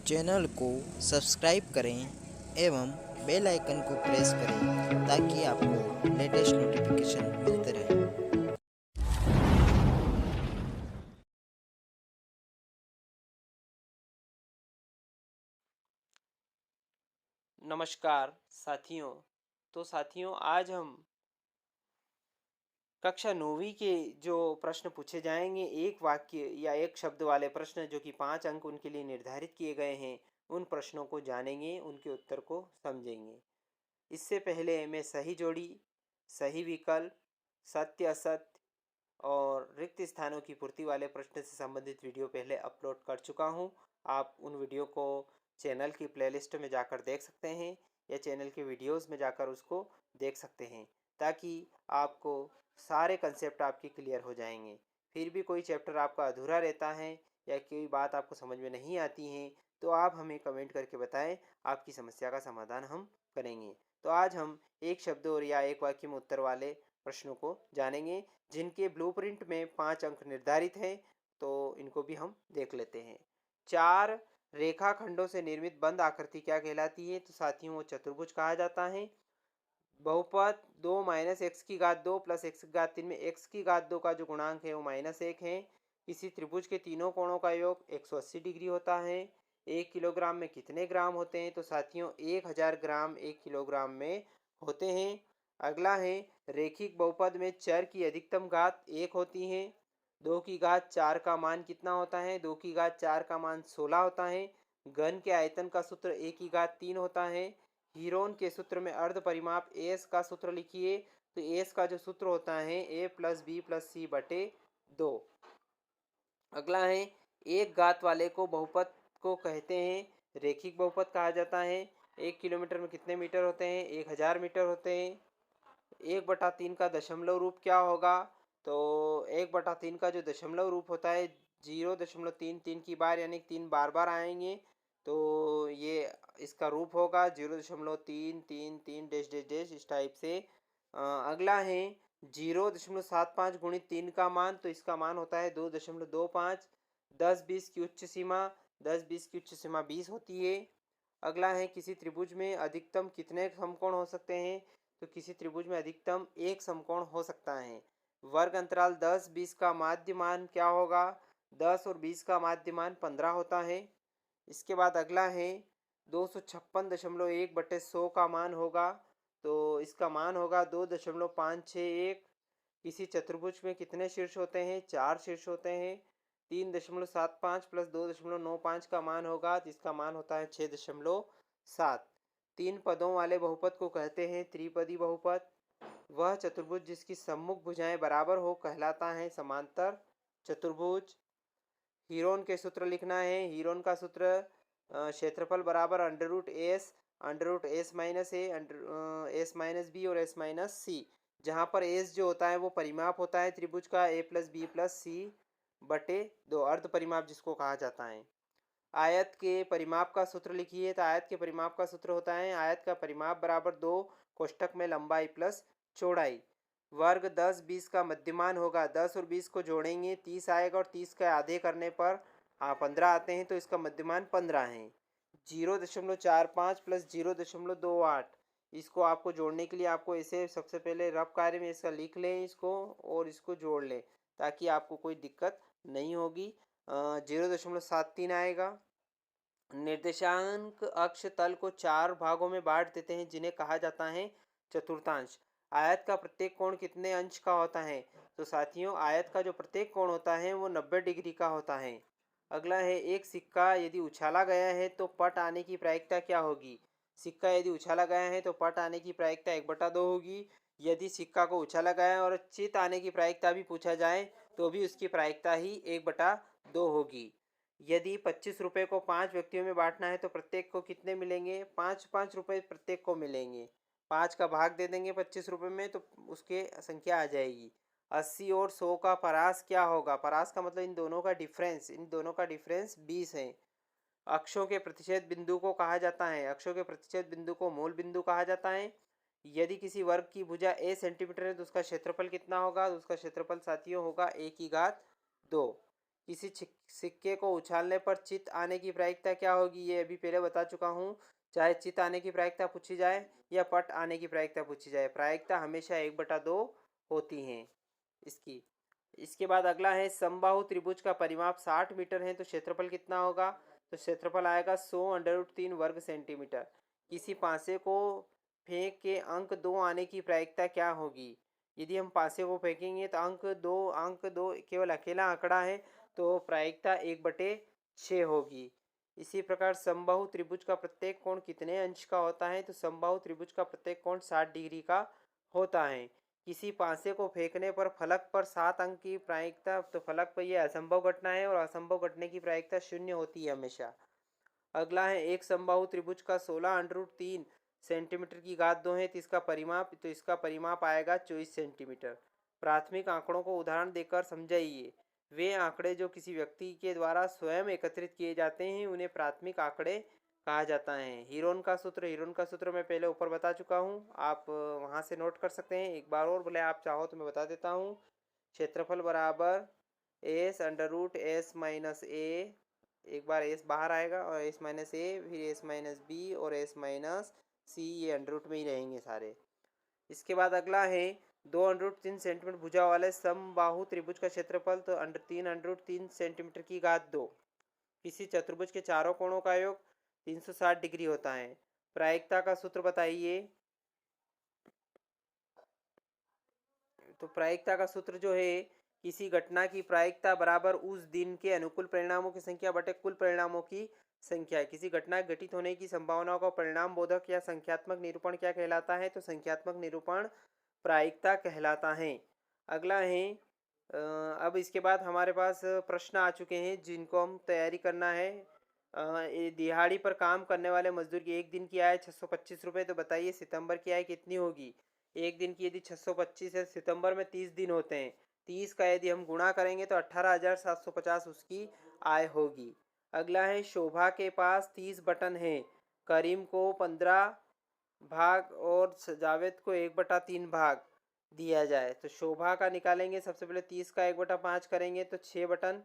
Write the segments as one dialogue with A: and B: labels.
A: Channel को subscribe करें एवं बेल आइकन को प्रेस करें ताकि आपको लेटेस्ट नोटिफिकेशन मिलते रहे।
B: नमस्कार साथियों। साथियों, आज हम कक्षा 9वीं के जो प्रश्न पूछे जाएंगे, एक वाक्य या एक शब्द वाले प्रश्न जो कि 5 अंक उनके लिए निर्धारित किए गए हैं, उन प्रश्नों को जानेंगे, उनके उत्तर को समझेंगे। इससे पहले मैं सही जोड़ी, सही विकल्प, सत्य असत्य और रिक्त स्थानों की पूर्ति वाले प्रश्न से संबंधित वीडियो पहले अपलोड कर चुका हूं। आप उन वीडियो को चैनल की प्लेलिस्ट में जाकर देख सकते हैं या चैनल के वीडियोस में जाकर उसको देख सकते हैं, ताकि आपको सारे कंसेप्ट आपके क्लियर हो जाएंगे। फिर भी कोई चैप्टर आपका अधूरा रहता है या कोई बात आपको समझ में नहीं आती है तो आप हमें कमेंट करके बताएं, आपकी समस्या का समाधान हम करेंगे। तो आज हम एक शब्द और या एक वाक्य में उत्तर वाले प्रश्नों को जानेंगे, जिनके ब्लूप्रिंट में 5 अंक निर्धारित हैं। तो इनको भी हम देख लेते हैं। 4 रेखाखंडों से निर्मित बंद आकृति क्या कहलाती है? तो साथियों, वो चतुर्भुज कहा जाता है। बहुपद 2 माइनस एक्स की घात 2 प्लस एक्स की घात 3 में एक्स की घात 2 का जो गुणांक है वो -1 है। किसी त्रिभुज के तीनों कोणों का योग 180 डिग्री होता है। 1 किलोग्राम में कितने ग्राम होते हैं? तो साथियों, 1000 ग्राम 1 किलोग्राम में होते हैं। अगला है, रेखिक बहुपद में चर की अधिकतम घात 1 होती है। 2 की घात 4 का मान कितना होता है? 2 की घात 4 का मान 16 होता है। घन के आयतन का सूत्र ए की घात 3 होता है। हीरोन के सूत्र में अर्ध परिमाप एस का सूत्र लिखिए। तो एस का जो सूत्र होता है ए प्लस बी प्लस सी बटे 2। अगला है, एक घात वाले को बहुपद को कहते हैं रेखिक बहुपद कहा जाता है। 1 किलोमीटर में कितने मीटर होते हैं? 1000 मीटर होते हैं। 1/3 का दशमलव रूप क्या होगा? तो 1/3 का जो दशमलव रूप होता है 0.33 की बार, यानी 3 बार बार आएंगे, तो ये इसका रूप होगा 0.333 डैश डैश डैश, इस टाइप से। अगला है 0.75 गुणित 3 का मान, तो इसका मान होता है 2.25। 10-20 की उच्च सीमा, 10-20 की उच्च सीमा 20 होती है। अगला है, किसी त्रिभुज में अधिकतम कितने समकोण हो सकते हैं? तो किसी त्रिभुज में अधिकतम एक समकोण हो सकता है। वर्ग अंतराल 10-20 का माध्य मान क्या होगा? 10 और 20 का माध्य मान 15 होता है। इसके बाद अगला है 256.1/100 का मान होगा, तो इसका मान होगा 2.561। किसी चतुर्भुज में कितने शीर्ष होते हैं? 4 शीर्ष होते हैं। 3.75 प्लस 2.95 का मान होगा, जिसका मान होता है 6.7। 3 पदों वाले बहुपद को कहते हैं त्रिपदी बहुपद। वह चतुर्भुज जिसकी सम्मुख भुजाएं बराबर हो कहलाता है समांतर चतुर्भुज। हीरोन के सूत्र लिखना है। हीरोन का सूत्र क्षेत्रफल बराबर अंडर रूट एस माइनस ए, एस माइनस बी और एस माइनस सी, जहाँ पर एस जो होता है वो परिमाप होता है त्रिभुज का ए प्लस बी प्लस सी बटे 2, अर्ध परिमाप जिसको कहा जाता है। आयत के परिमाप का सूत्र लिखिए। तो आयत के परिमाप का सूत्र होता है आयत का परिमाप बराबर 2 कोष्ठक में लंबाई प्लस चौड़ाई। वर्ग 10-20 का मध्यमान होगा। 10 और 20 को जोड़ेंगे 30 आएगा, और 30 के आधे करने पर 15 आते हैं, तो इसका मध्यमान 15 है। 0.45 प्लस 0.28, इसको आपको जोड़ने के लिए आपको इसे सबसे पहले रफ कार्य में इसका लिख लें इसको, और इसको जोड़ लें, ताकि आपको कोई दिक्कत नहीं होगी। 0.73 आएगा। निर्देशांक अक्ष तल को 4 भागों में बांट देते हैं, जिन्हें कहा जाता है चतुर्थांश। आयत का प्रत्येक कोण कितने अंश का होता है? तो साथियों, आयत का जो प्रत्येक कोण होता है वो 90 डिग्री का होता है। अगला है, एक सिक्का यदि उछाला गया है तो पट आने की प्रायिकता क्या होगी? सिक्का यदि उछाला गया है तो पट आने की प्रायिकता 1/2 होगी। यदि सिक्का को उछाला गया है और चित आने की प्रायिकता भी पूछा जाए तो भी उसकी प्रायिकता ही 1/2 होगी। यदि 25 रुपये को 5 व्यक्तियों में बांटना है तो प्रत्येक को कितने मिलेंगे? 5-5 रुपये प्रत्येक को मिलेंगे। 5 का भाग दे देंगे 25 रुपये में, तो उसके संख्या आ जाएगी। 80 और 100 का परास क्या होगा? परास का मतलब इन दोनों का डिफरेंस 20 है। अक्षों के प्रतिच्छेद बिंदु को कहा जाता है, अक्षों के प्रतिच्छेद बिंदु को मूल बिंदु कहा जाता है। यदि किसी वर्ग की भुजा a सेंटीमीटर है तो उसका क्षेत्रफल कितना होगा? तो उसका क्षेत्रफल साथियों होगा a की घात 2। किसी सिक्के को उछालने पर चित आने की प्रायिकता क्या होगी, ये अभी पहले बता चुका हूँ। चाहे चित आने की प्रायिकता पूछी जाए या पट आने की प्रायिकता पूछी जाए, प्रायिकता हमेशा 1/2 होती हैं इसकी। इसके बाद अगला है समबाहु त्रिभुज का परिमाप 60 मीटर है तो क्षेत्रफल कितना होगा, तो क्षेत्रफल आएगा 100√3 वर्ग सेंटीमीटर। किसी पासे को फेंक के अंक 2 आने की प्रायिकता क्या होगी, यदि हम पासे को फेंकेंगे तो अंक दो केवल अकेला आंकड़ा है तो प्रायिकता 1/6 होगी। इसी प्रकार समबाहु त्रिभुज का प्रत्येक कोण कितने अंश का होता है, तो समबाहु त्रिभुज का प्रत्येक कोण 60 डिग्री का होता है। किसी पासे को फेंकने पर फलक पर 7 अंक की प्रायिकता, तो फलक पर यह असंभव घटना है और असंभव घटने की प्रायिकता 0 होती है हमेशा। अगला है एक समबाहु त्रिभुज का 16√3 सेंटीमीटर की घात 2 है तो इसका परिमाप आएगा 24 सेंटीमीटर। प्राथमिक आंकड़ों को उदाहरण देकर समझाइए। वे आंकड़े जो किसी व्यक्ति के द्वारा स्वयं एकत्रित किए जाते हैं उन्हें प्राथमिक आंकड़े कहा जाता है। हीरोन का सूत्र मैं पहले ऊपर बता चुका हूँ, आप वहाँ से नोट कर सकते हैं। एक बार और बोले आप चाहो तो मैं बता देता हूँ। क्षेत्रफल बराबर S√S-A, एक बार एस बाहर आएगा और S-A, फिर S-B और S-C, ये अंडर में ही रहेंगे सारे। इसके बाद अगला है 2√3 सेंटीमीटर भुजा वाले समबाहु त्रिभुज का क्षेत्रफल, तो 3√3 सेंटीमीटर की घात 2। किसी चतुर्भुज के चारों कोणों का योग 360 डिग्री होता है। प्रायिकता का सूत्र बताइए। तो प्रायिकता का सूत्र जो है, किसी घटना की प्रायिकता बराबर उस दिन के अनुकूल परिणामों की संख्या बटे कुल परिणामों की संख्या है। किसी घटना घटित होने की संभावनाओं का परिणाम बोधक या संख्यात्मक निरूपण क्या कहलाता है, तो संख्यात्मक निरूपण प्रायिकता कहलाता है। अगला है अब इसके बाद हमारे पास प्रश्न आ चुके हैं जिनको हम तैयारी करना है। दिहाड़ी पर काम करने वाले मजदूर की एक दिन की आय 625 रुपये, तो बताइए सितंबर की आय कितनी होगी। एक दिन की यदि 625 है, सितंबर में 30 दिन होते हैं, 30 का यदि हम गुणा करेंगे तो 18,750 उसकी आय होगी। अगला है शोभा के पास 30 बटन हैं, करीम को 15 भाग और जावेद को 1/3 भाग दिया जाए तो शोभा का निकालेंगे। सबसे पहले 30 का 1/5 करेंगे तो 6 बटन,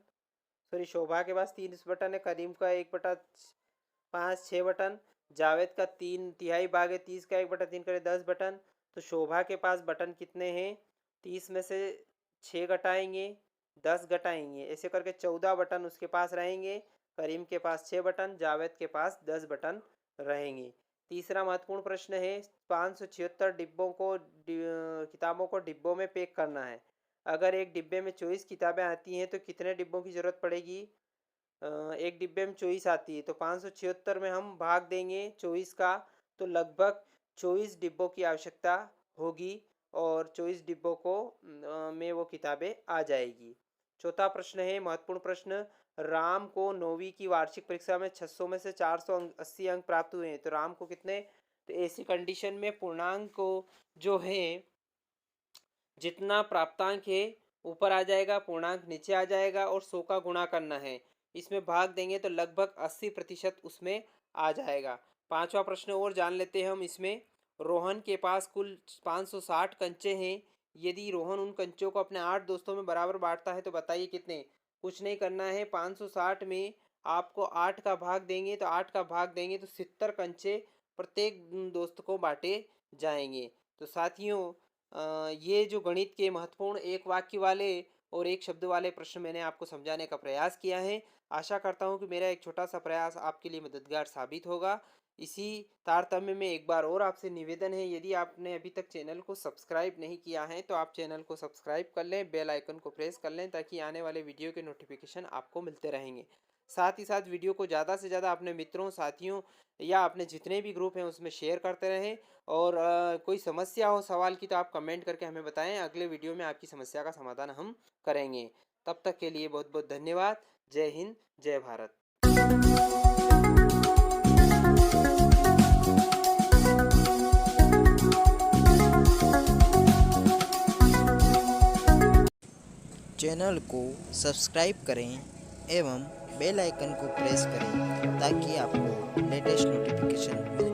B: सॉरी शोभा के पास 30 बटन है, करीम का 1/5 6 बटन, जावेद का 3/3 भाग है, 30 का 1/3 करे 10 बटन। तो शोभा के पास बटन कितने हैं, 30 में से 6 घटाएंगे 10 घटाएंगे, ऐसे करके 14 बटन उसके पास रहेंगे। करीम के पास 6 बटन, जावेद के पास 10 बटन रहेंगे। तीसरा महत्वपूर्ण प्रश्न है 576 किताबों को डिब्बों में पैक करना है। अगर एक डिब्बे में 24 किताबें आती हैं तो कितने डिब्बों की ज़रूरत पड़ेगी। एक डिब्बे में 24 आती है तो 576 में हम भाग देंगे 24 का, तो लगभग 24 डिब्बों की आवश्यकता होगी और 24 डिब्बों को में वो किताबें आ जाएगी। चौथा प्रश्न है महत्वपूर्ण प्रश्न, राम को 9वीं की वार्षिक परीक्षा में 600 में से 480 अंक प्राप्त हुए हैं तो राम को कितने, तो ऐसी कंडीशन में पूर्णांक को जो है जितना प्राप्तांक है ऊपर आ जाएगा, पूर्णांक नीचे आ जाएगा और 100 का गुणा करना है, इसमें भाग देंगे तो लगभग 80% उसमें आ जाएगा। पांचवा प्रश्न और जान लेते हैं हम इसमें। रोहन के पास कुल 560 कंचे हैं, यदि रोहन उन कंचों को अपने 8 दोस्तों में बराबर बांटता है तो बताइए कितने। कुछ नहीं करना है, 560 में आपको 8 का भाग देंगे तो 8 का भाग देंगे तो 70 कंचे प्रत्येक दोस्त को बांटे जाएंगे। तो साथियों ये जो गणित के महत्वपूर्ण एक वाक्य वाले और एक शब्द वाले प्रश्न मैंने आपको समझाने का प्रयास किया है। आशा करता हूँ कि मेरा एक छोटा सा प्रयास आपके लिए मददगार साबित होगा। इसी तारतम्य में एक बार और आपसे निवेदन है, यदि आपने अभी तक चैनल को सब्सक्राइब नहीं किया है तो आप चैनल को सब्सक्राइब कर लें, बेल आइकन को प्रेस कर लें ताकि आने वाले वीडियो के नोटिफिकेशन आपको मिलते रहेंगे। साथ ही साथ वीडियो को ज़्यादा से ज़्यादा अपने मित्रों साथियों या अपने जितने भी ग्रुप हैं उसमें शेयर करते रहें और कोई समस्या हो सवाल की तो आप कमेंट करके हमें बताएं, अगले वीडियो में आपकी समस्या का समाधान हम करेंगे। तब तक के लिए बहुत बहुत धन्यवाद। जय हिंद, जय भारत।
A: चैनल को सब्सक्राइब करें एवं बेल आइकन को प्रेस करें ताकि आपको लेटेस्ट नोटिफिकेशन मिलते